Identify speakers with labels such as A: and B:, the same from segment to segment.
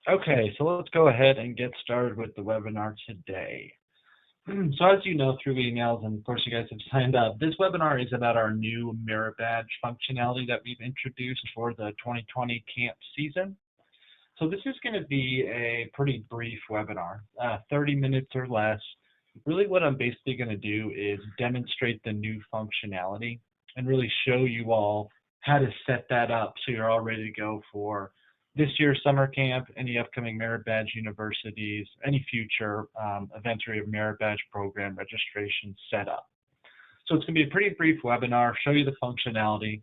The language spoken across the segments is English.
A: Okay, so let's go ahead and get started with the webinar today. So as you know through emails, and of course you guys have signed up, this webinar is about our new Merit Badge functionality that we've introduced for the 2020 camp season. So this is going to be a pretty brief webinar, 30 minutes or less. Really what I'm basically going to do is demonstrate the new functionality and really show you all how to set that up so you're all ready to go for this year's summer camp, any upcoming Merit Badge universities, any future events where you have Merit Badge program registration set up. So it's going to be a pretty brief webinar, show you the functionality.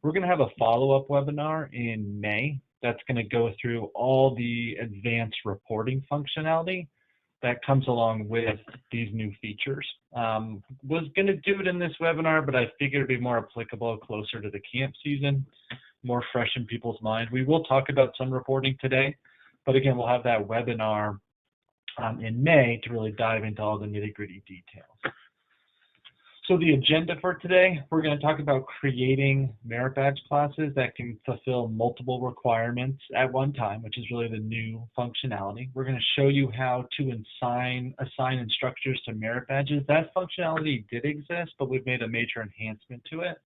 A: We're going to have a follow-up webinar in May that's going to go through all the advanced reporting functionality that comes along with these new features. Was going to do it in this webinar, but I figured it'd be more applicable closer to the camp season, more fresh in people's mind. We will talk about some reporting today, but again, we'll have that webinar in May to really dive into all the nitty-gritty details. So the agenda for today, we're going to talk about creating Merit Badge classes that can fulfill multiple requirements at one time, which is really the new functionality. We're going to show you how to assign instructors to Merit Badges. That functionality did exist, but we've made a major enhancement to it.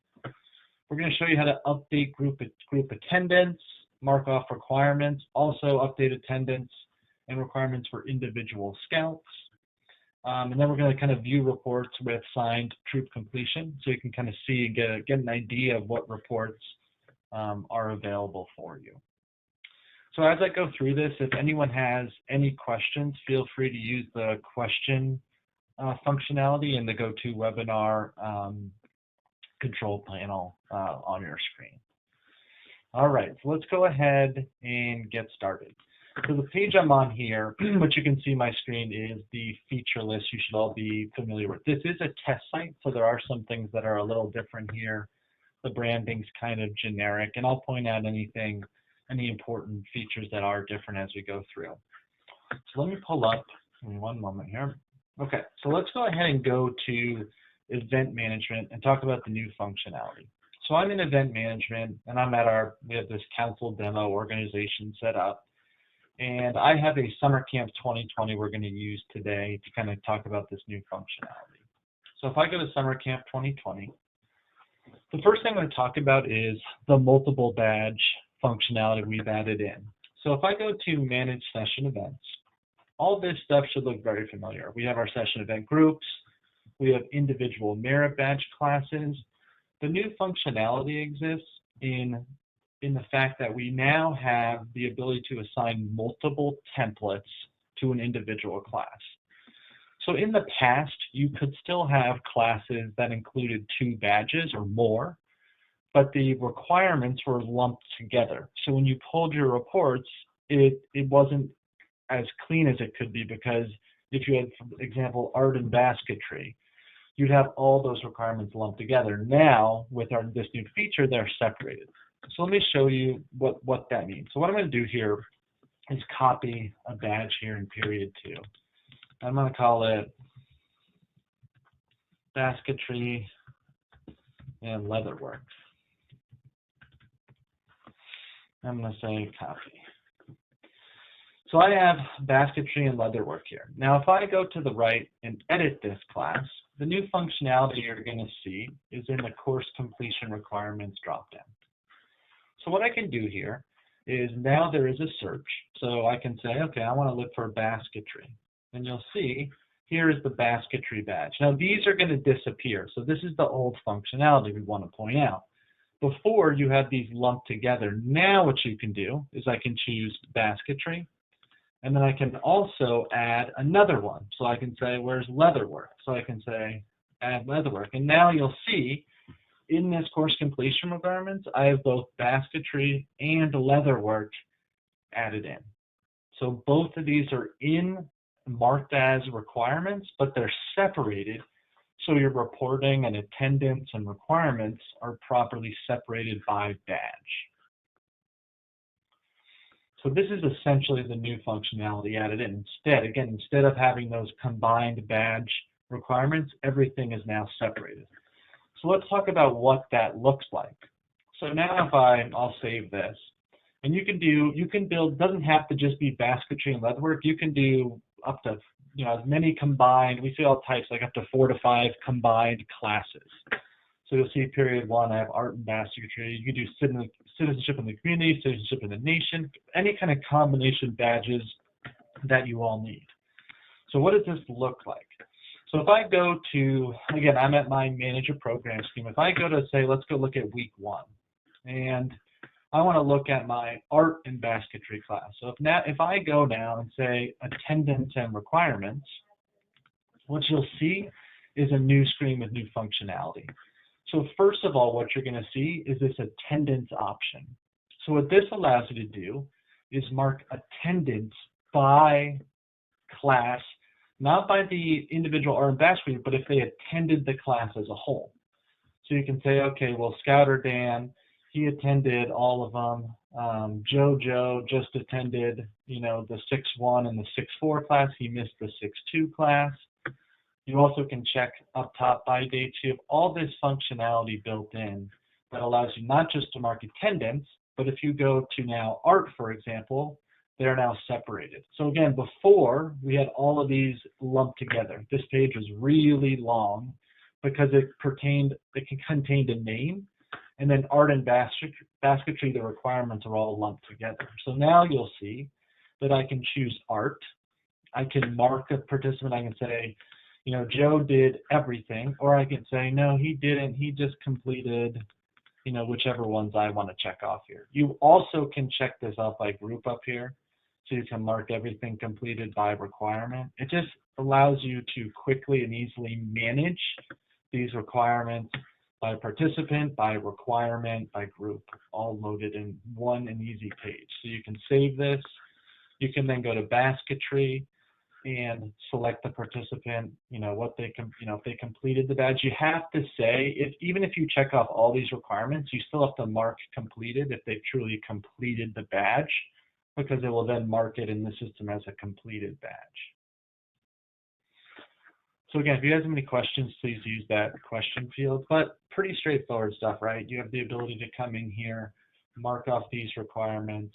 A: We're going to show you how to update group attendance, mark off requirements, also update attendance and requirements for individual scouts. And then we're going to kind of view reports with signed troop completion, so you can kind of see and get an idea of what reports are available for you. So as I go through this, if anyone has any questions, feel free to use the question functionality in the GoToWebinar control panel on your screen. All right, so let's go ahead and get started. So the page I'm on here, which you can see my screen, is the feature list you should all be familiar with. This is a test site, so there are some things that are a little different here. The branding's kind of generic, and I'll point out any important features that are different as we go through. So let me pull up, give me one moment here. Okay, so let's go ahead and go to event management and talk about the new functionality. So I'm in event management, and we have this council demo organization set up. And I have a Summer Camp 2020 we're going to use today to kind of talk about this new functionality. So if I go to Summer Camp 2020, the first thing I'm going to talk about is the multiple badge functionality we've added in. So if I go to Manage Session Events, all this stuff should look very familiar. We have our session event groups. We have individual Merit Badge classes. The new functionality exists in the fact that we now have the ability to assign multiple templates to an individual class. So in the past, you could still have classes that included 2 badges or more, but the requirements were lumped together. So when you pulled your reports, it wasn't as clean as it could be, because if you had, for example, art and basketry, you'd have all those requirements lumped together. Now, with this new feature, they're separated. So let me show you what that means. So what I'm going to do here is copy a badge here in period 2. I'm going to call it basketry and leatherwork. I'm going to say copy. So I have basketry and leatherwork here. Now if I go to the right and edit this class, the new functionality you're going to see is in the course completion requirements dropdown. So what I can do here is now there is a search. So I can say, okay, I want to look for basketry. And you'll see here is the basketry badge. Now these are going to disappear. So this is the old functionality we want to point out. Before you had these lumped together. Now what you can do is I can choose basketry. And then I can also add another one. So I can say, where's leatherwork? So I can say, add leatherwork. And now you'll see in this course completion requirements, I have both basketry and leatherwork added in. So both of these are marked as requirements, but they're separated. So your reporting and attendance and requirements are properly separated by badge. So this is essentially the new functionality added in. Instead of having those combined badge requirements, everything is now separated. So let's talk about what that looks like. So now if I'll save this, And you can build, doesn't have to just be basketry and leatherwork. You can do up to, as many combined, we see all types, like up to 4 to 5 combined classes. So you'll see period 1, I have art and basketry. You can do citizenship in the community, citizenship in the nation, any kind of combination badges that you all need. So what does this look like? So if I go to, again, I'm at my manager program scheme. If I go to, say, let's go look at week 1, and I want to look at my art and basketry class. So if I go now and say attendance and requirements, what you'll see is a new screen with new functionality. So first of all, what you're going to see is this attendance option. So what this allows you to do is mark attendance by class, not by the individual art and basketry, but if they attended the class as a whole. So you can say, okay, well, Scouter Dan, he attended all of them. Joe just attended, the 6-1 and the 6-4 class. He missed the 6-2 class. You also can check up top by dates. You have all this functionality built in that allows you not just to mark attendance, but if you go to now art, for example, they're now separated. So again, before we had all of these lumped together. This page was really long because it contained a name, and then art and basketry, the requirements are all lumped together. So now you'll see that I can choose art. I can mark a participant. I can say, Joe did everything, or I can say, no, he didn't. He just completed, whichever ones I want to check off here. You also can check this off by group up here. So you can mark everything completed by requirement. It just allows you to quickly and easily manage these requirements by participant, by requirement, by group, all loaded in one and easy page. So you can save this. You can then go to basketry and select the participant, what they if they completed the badge. You have to say, even if you check off all these requirements, you still have to mark completed if they've truly completed the badge, because it will then mark it in the system as a completed badge. So again, if you guys have any questions, please use that question field, but pretty straightforward stuff, right? You have the ability to come in here, mark off these requirements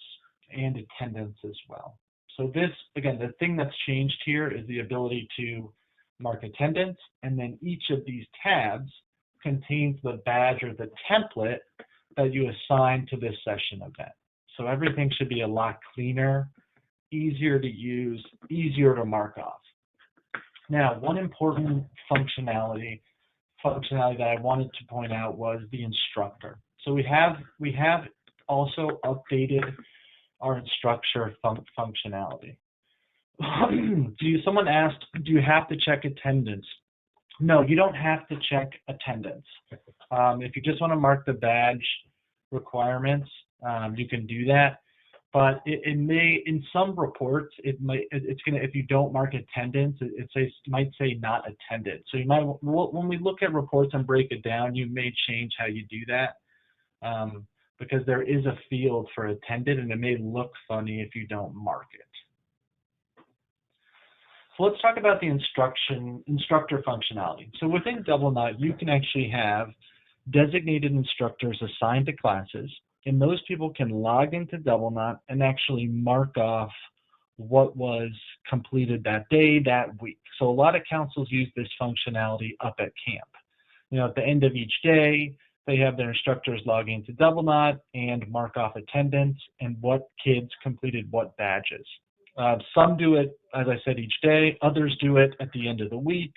A: and attendance as well. So this, again, the thing that's changed here is the ability to mark attendance, and then each of these tabs contains the badge or the template that you assign to this session event. So everything should be a lot cleaner, easier to use, easier to mark off. Now, one important functionality that I wanted to point out was the instructor. So we have also updated our instructor functionality. Someone asked, do you have to check attendance? No, you don't have to check attendance. If you just want to mark the badge requirements, you can do that. But it may, in some reports, if you don't mark attendance, it might say not attended. So you might, when we look at reports and break it down, you may change how you do that, because there is a field for attended, and it may look funny if you don't mark it. So let's talk about the instructor functionality. So within DoubleKnot, you can actually have designated instructors assigned to classes, and those people can log into DoubleKnot and actually mark off what was completed that day, that week. So a lot of councils use this functionality up at camp. At the end of each day, they have their instructors log into DoubleKnot and mark off attendance and what kids completed what badges. Some do it, as I said, each day. Others do it at the end of the week,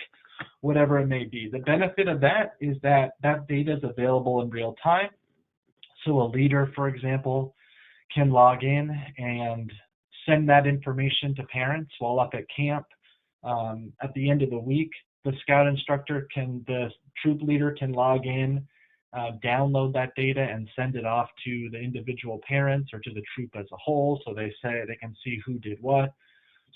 A: whatever it may be. The benefit of that is that that data is available in real time. So a leader, for example, can log in and send that information to parents while up at camp. At the end of the week, the scout instructor the troop leader can log in, download that data and send it off to the individual parents or to the troop as a whole, so they can see who did what.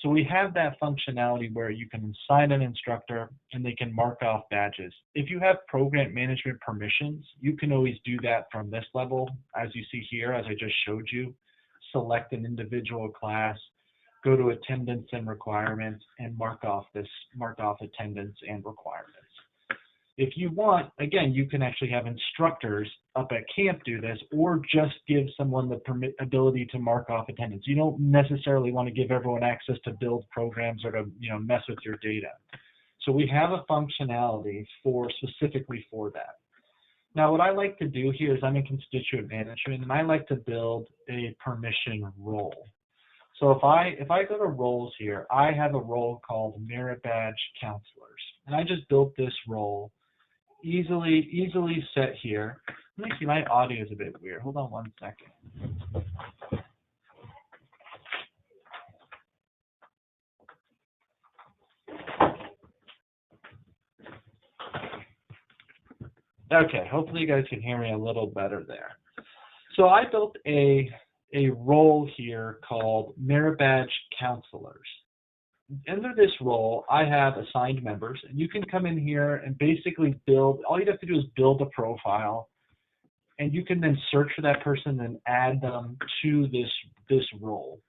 A: So we have that functionality where you can assign an instructor and they can mark off badges. If you have program management permissions, you can always do that from this level. As you see here, as I just showed you, select an individual class, go to attendance and requirements, and mark off attendance and requirements. If you want, again, you can actually have instructors up at camp do this, or just give someone the ability to mark off attendance. You don't necessarily want to give everyone access to build programs or to mess with your data. So we have a functionality specifically for that. Now, what I like to do here is I'm in constituent management, and I like to build a permission role. So if I go to roles here, I have a role called Merit Badge Counselors, and I just built this role easily set here. Let me see, my audio is a bit weird. Hold on one second. Okay, hopefully you guys can hear me a little better there. So I built a role here called Merit Badge Counselors. Under this role, I have assigned members, and you can come in here and basically build. All you have to do is build a profile, and you can then search for that person and add them to this role.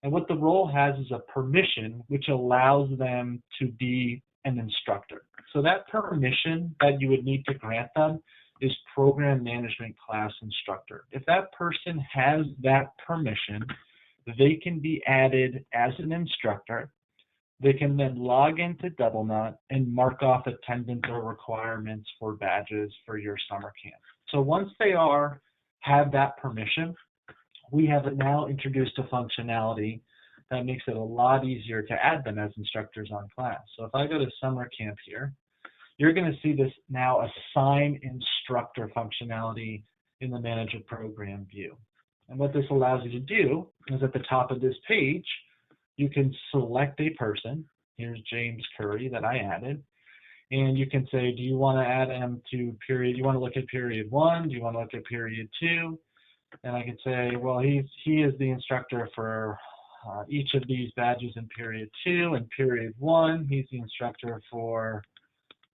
A: And what the role has is a permission which allows them to be an instructor. So that permission that you would need to grant them is program management class instructor. If that person has that permission, they can be added as an instructor. They can then log into DoubleKnot and mark off attendance or requirements for badges for your summer camp. So once they have that permission, we have now introduced a functionality that makes it a lot easier to add them as instructors on class. So if I go to summer camp here, you're going to see this now assign instructor functionality in the Manage a Program view. And what this allows you to do is at the top of this page, you can select a person. Here's James Curry that I added. And you can say, do you want to add him to period? You want to look at period 1? Do you want to look at period 2? And I can say, well, he is the instructor for each of these badges in period 2. And period 1, he's the instructor for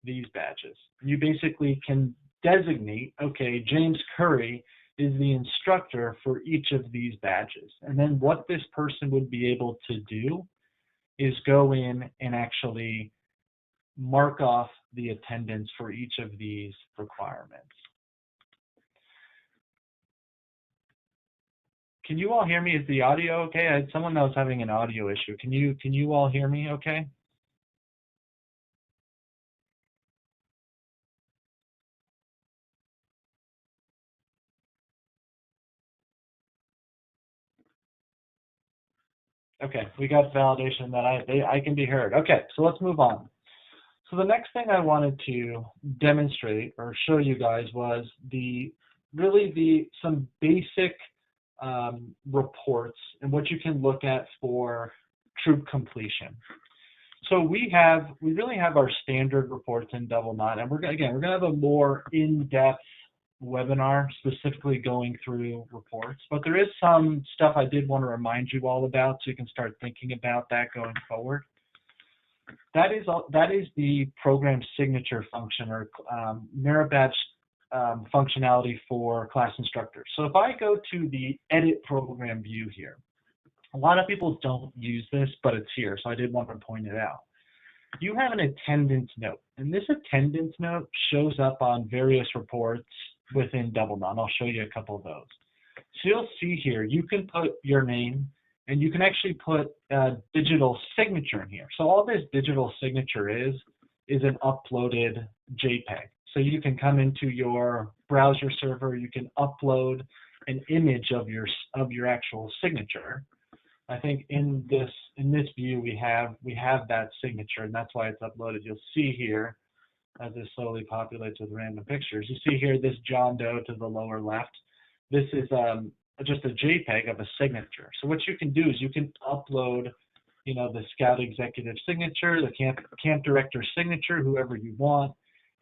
A: these badges. You basically can designate, okay, James Curry is the instructor for each of these badges. And then what this person would be able to do is go in and actually mark off the attendance for each of these requirements. Can you all hear me? Is the audio okay? I had someone that was having an audio issue. Can you all hear me okay? Okay, we got validation that I can be heard. Okay, so let's move on. So the next thing I wanted to demonstrate or show you guys was some basic reports and what you can look at for troop completion. So we really have our standard reports in DoubleKnot, and we're gonna have a more in-depth webinar specifically going through reports, but there is some stuff I did want to remind you all about so you can start thinking about that going forward. That is the program signature function or Merit Badge functionality for class instructors. So if I go to the edit program view here, a lot of people don't use this, but it's here, so I did want to point it out. You have an attendance note, and this attendance note shows up on various reports within DoubleKnot. I'll show you a couple of those. So you'll see here, you can put your name, and you can actually put a digital signature in here. So all this digital signature is an uploaded JPEG. So you can come into your browser server, you can upload an image of your actual signature. I think in this view we have that signature, and that's why it's uploaded. You'll see here as this slowly populates with random pictures. You see here this John Doe to the lower left. This is just a JPEG of a signature. So what you can do is you can upload, the Scout executive signature, the camp director signature, whoever you want,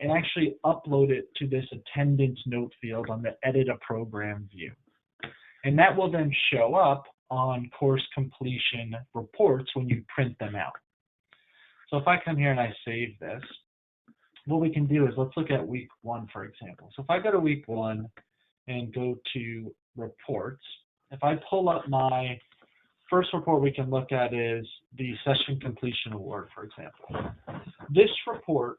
A: and actually upload it to this attendance note field on the Edit a Program view. And that will then show up on course completion reports when you print them out. So if I come here and I save this, what we can do is let's look at week 1, for example. So if I go to week 1 and go to reports, if I pull up my first report we can look at is the session completion award, for example. This report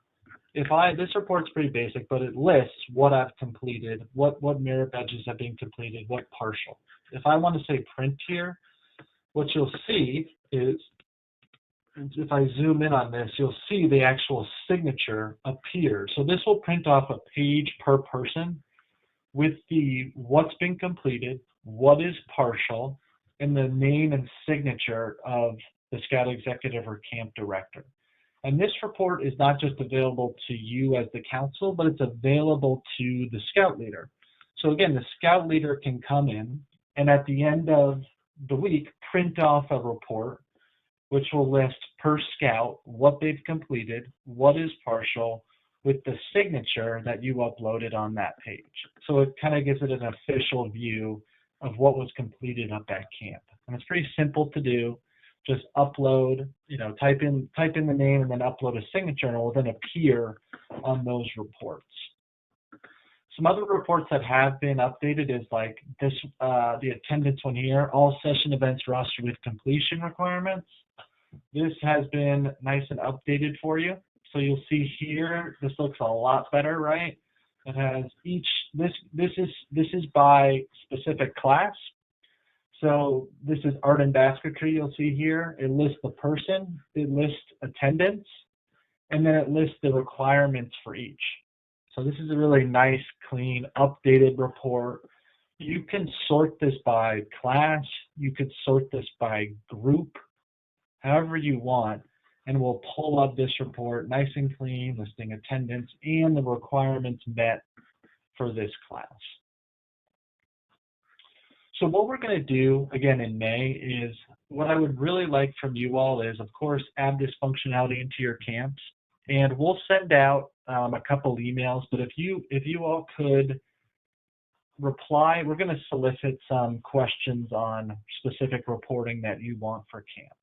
A: this report's pretty basic, but it lists what I've completed, what merit badges have been completed, what partial. If I want to say print here, what you'll see is, if I zoom in on this, you'll see the actual signature appear. So this will print off a page per person with the what's been completed, what is partial, and the name and signature of the Scout executive or camp director. And this report is not just available to you as the council, but it's available to the Scout leader. So again, the Scout leader can come in and at the end of the week, print off a report which will list per Scout what they've completed, what is partial, with the signature that you uploaded on that page. So it kind of gives it an official view of what was completed up at camp. And it's pretty simple to do. Just upload, type in the name and then upload a signature, and it will then appear on those reports. Some other reports that have been updated is like this, the attendance one here, all session events roster with completion requirements. This has been nice and updated for you. So you'll see here, this looks a lot better, right? It has this is by specific class. So this is art and basketry, you'll see here. It lists the person, it lists attendance, and then it lists the requirements for each. So this is a really nice, clean, updated report. You can sort this by class, you could sort this by group, however you want, and we'll pull up this report nice and clean, listing attendance and the requirements met for this class. So what we're going to do, again, in May is, what I would really like from you all is, of course, add this functionality into your camps. And we'll send out a couple emails, but if you all could reply, we're going to solicit some questions on specific reporting that you want for camp.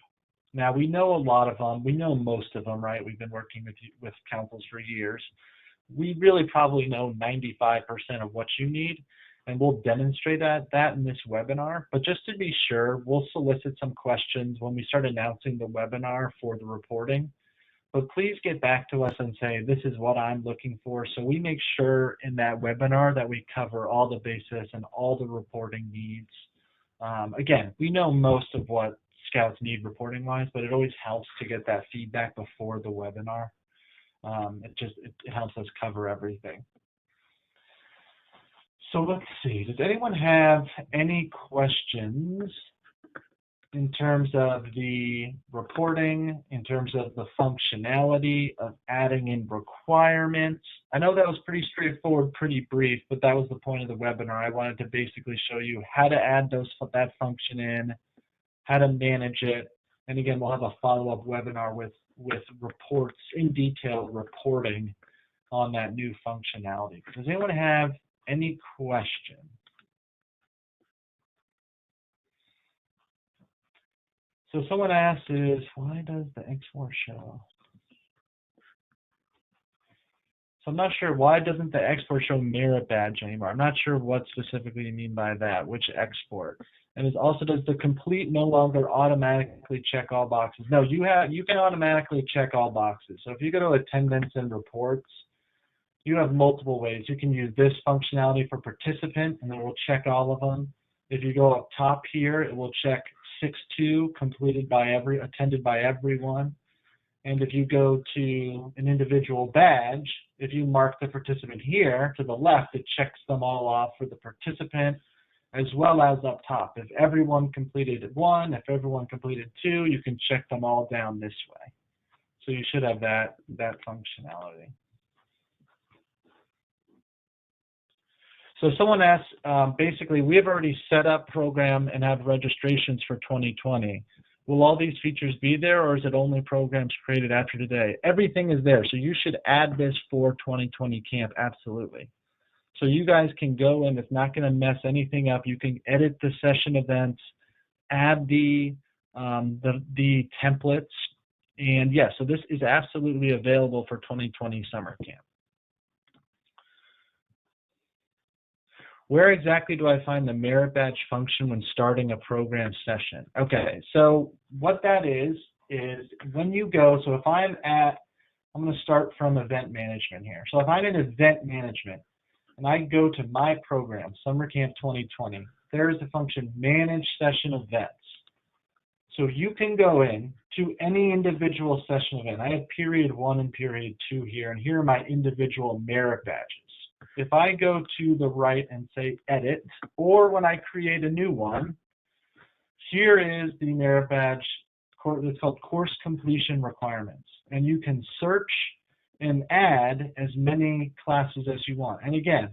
A: Now, we know a lot of them. We know most of them, right? We've been working with councils for years. We really probably know 95% of what you need, and we'll demonstrate that in this webinar. But just to be sure, we'll solicit some questions when we start announcing the webinar for the reporting. But please get back to us and say, this is what I'm looking for. So we make sure in that webinar that we cover all the basis and all the reporting needs. Again, we know most of what Scouts need reporting wise, but it always helps to get that feedback before the webinar. It helps us cover everything. So let's see, does anyone have any questions in terms of the reporting, in terms of the functionality of adding in requirements? I know that was pretty straightforward, pretty brief, but that was the point of the webinar. I wanted to basically show you how to add that function in, how to manage it, and again, we'll have a follow-up webinar with reports, in detail reporting on that new functionality. Does anyone have any questions? So someone asked is, why does the export show? So I'm not sure, why doesn't the export show merit badge anymore? I'm not sure what specifically you mean by that, which export. And it also, does the complete no longer automatically check all boxes? No, you can automatically check all boxes. So if you go to attendance and reports, you have multiple ways. You can use this functionality for participant, and it will check all of them. If you go up top here, it will check 6-2, attended by everyone. And if you go to an individual badge, if you mark the participant here to the left, it checks them all off for the participant, as well as up top. If everyone completed 1, if everyone completed 2, you can check them all down this way. So you should have that functionality. So someone asked, basically, we have already set up program and have registrations for 2020. Will all these features be there, or is it only programs created after today? Everything is there, so you should add this for 2020 camp, absolutely. So you guys can go in, it's not going to mess anything up. You can edit the session events, add the templates, and yeah, so this is absolutely available for 2020 summer camp. Where exactly do I find the merit badge function when starting a program session? Okay, so what that is when you go, so if I'm I'm going to start from event management here. So if I'm in event management and I go to my program, Summer Camp 2020, there's the function Manage Session Events. So you can go in to any individual session event. I have period 1 and period 2 here, and here are my individual merit badges. If I go to the right and say edit, or when I create a new one, here is the merit badge. It's called course completion requirements. And you can search and add as many classes as you want. And again,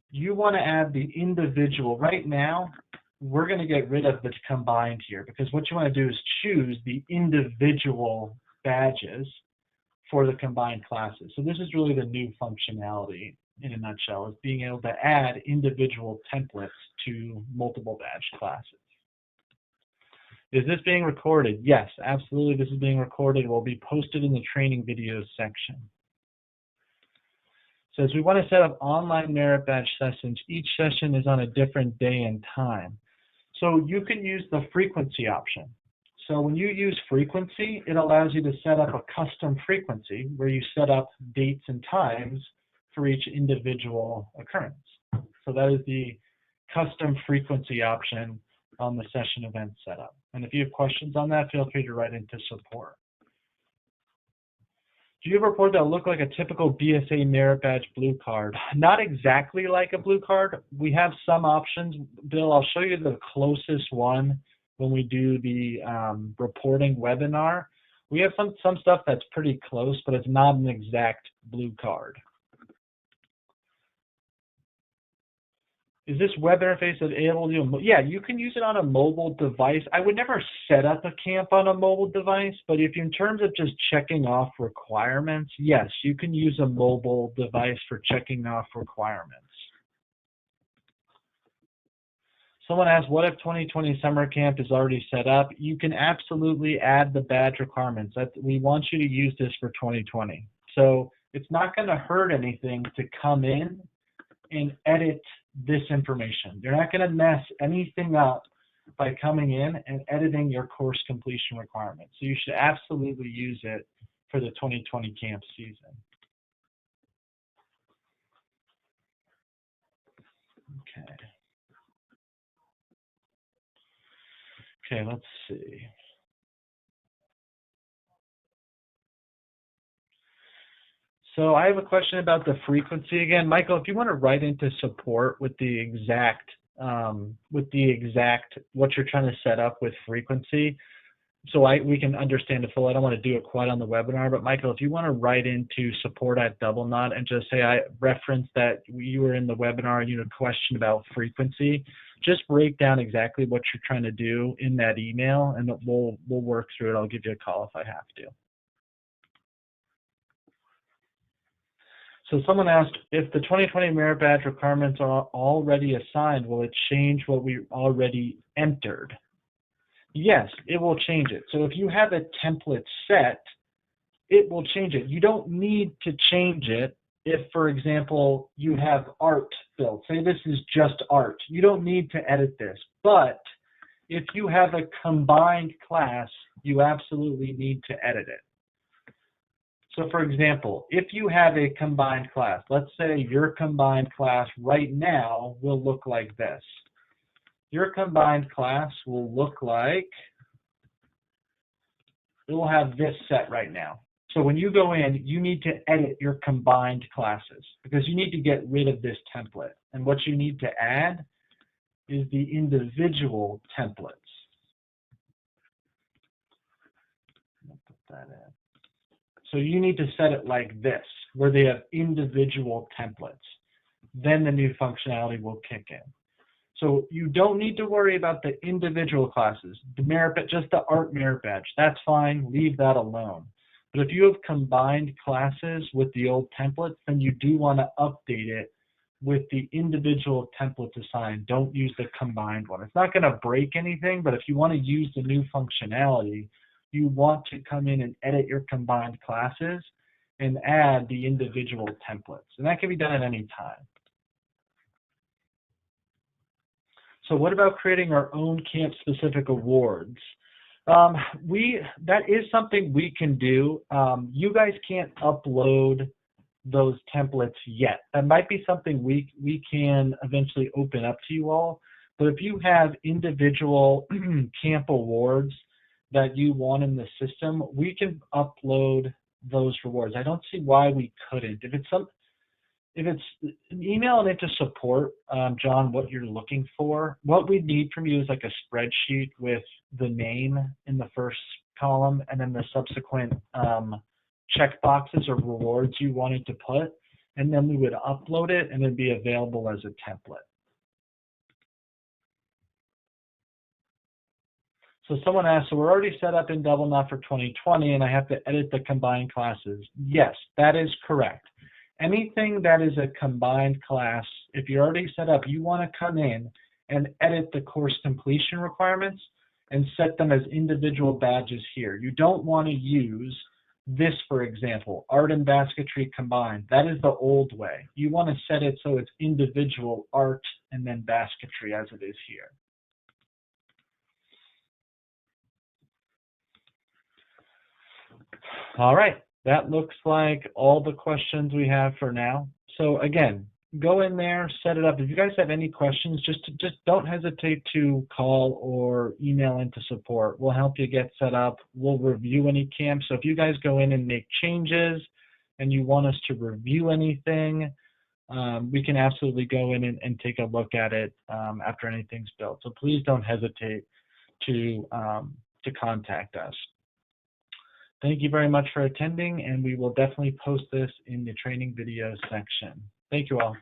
A: you want to add the individual. Right now, we're going to get rid of the combined here, because what you want to do is choose the individual badges for the combined classes. So this is really the new functionality in a nutshell, is being able to add individual templates to multiple badge classes. Is this being recorded? Yes, absolutely, this is being recorded. It will be posted in the training videos section. So as we want to set up online merit badge sessions, each session is on a different day and time. So you can use the frequency option. So when you use frequency, it allows you to set up a custom frequency where you set up dates and times for each individual occurrence. So that is the custom frequency option on the session event setup. And if you have questions on that, feel free to write into support. Do you have a report that will look like a typical BSA merit badge blue card? Not exactly like a blue card. We have some options. Bill, I'll show you the closest one when we do the reporting webinar. We have some stuff that's pretty close, but it's not an exact blue card. Is this web interface able to do? Yeah, you can use it on a mobile device. I would never set up a camp on a mobile device, but if in terms of just checking off requirements, yes, you can use a mobile device for checking off requirements. Someone asked, what if 2020 summer camp is already set up? You can absolutely add the badge requirements. We want you to use this for 2020. So it's not going to hurt anything to come in and edit this information. You're not going to mess anything up by coming in and editing your course completion requirements. So you should absolutely use it for the 2020 camp season. Okay. Okay, let's see. So I have a question about the frequency again. Michael, if you want to write into support with the exact what you're trying to set up with frequency, so we can understand it full. I don't want to do it quite on the webinar, but Michael, if you want to write into support@DoubleKnot and just say I referenced that you were in the webinar and you had a question about frequency, just break down exactly what you're trying to do in that email, and we'll work through it. I'll give you a call if I have to. So someone asked, if the 2020 merit badge requirements are already assigned, will it change what we already entered? Yes, it will change it. So if you have a template set, it will change it. You don't need to change it if, for example, you have art built. Say this is just art. You don't need to edit this. But if you have a combined class, you absolutely need to edit it. So for example, if you have a combined class, let's say your combined class right now will look like this. Your combined class will look like, it will have this set right now. So when you go in, you need to edit your combined classes because you need to get rid of this template. And what you need to add is the individual templates. I'll put that in. So you need to set it like this, where they have individual templates. Then the new functionality will kick in. So you don't need to worry about the individual classes, the merit, just the art merit badge. That's fine, leave that alone. But if you have combined classes with the old templates, then you do want to update it with the individual templates assigned. Don't use the combined one. It's not going to break anything, but if you want to use the new functionality, you want to come in and edit your combined classes and add the individual templates. And that can be done at any time. So what about creating our own camp-specific awards? That is something we can do. You guys can't upload those templates yet. That might be something we can eventually open up to you all. But if you have individual camp awards that you want in the system, we can upload those rewards. I don't see why we couldn't. If it's email it into support, John, what you're looking for. What we need from you is like a spreadsheet with the name in the first column and then the subsequent check boxes or rewards you wanted to put, and then we would upload it and it'd be available as a template. So someone asked, so we're already set up in Double Knot for 2020 and I have to edit the combined classes. Yes, that is correct. Anything that is a combined class, if you're already set up, you want to come in and edit the course completion requirements and set them as individual badges here. You don't want to use this, for example, art and basketry combined. That is the old way. You want to set it so it's individual art and then basketry as it is here. All right, that looks like all the questions we have for now. So again, go in there, set it up. If you guys have any questions, just don't hesitate to call or email into support. We'll help you get set up. We'll review any camps. So if you guys go in and make changes and you want us to review anything, we can absolutely go in and take a look at it after anything's built. So please don't hesitate to contact us. Thank you very much for attending, and we will definitely post this in the training videos section. Thank you all.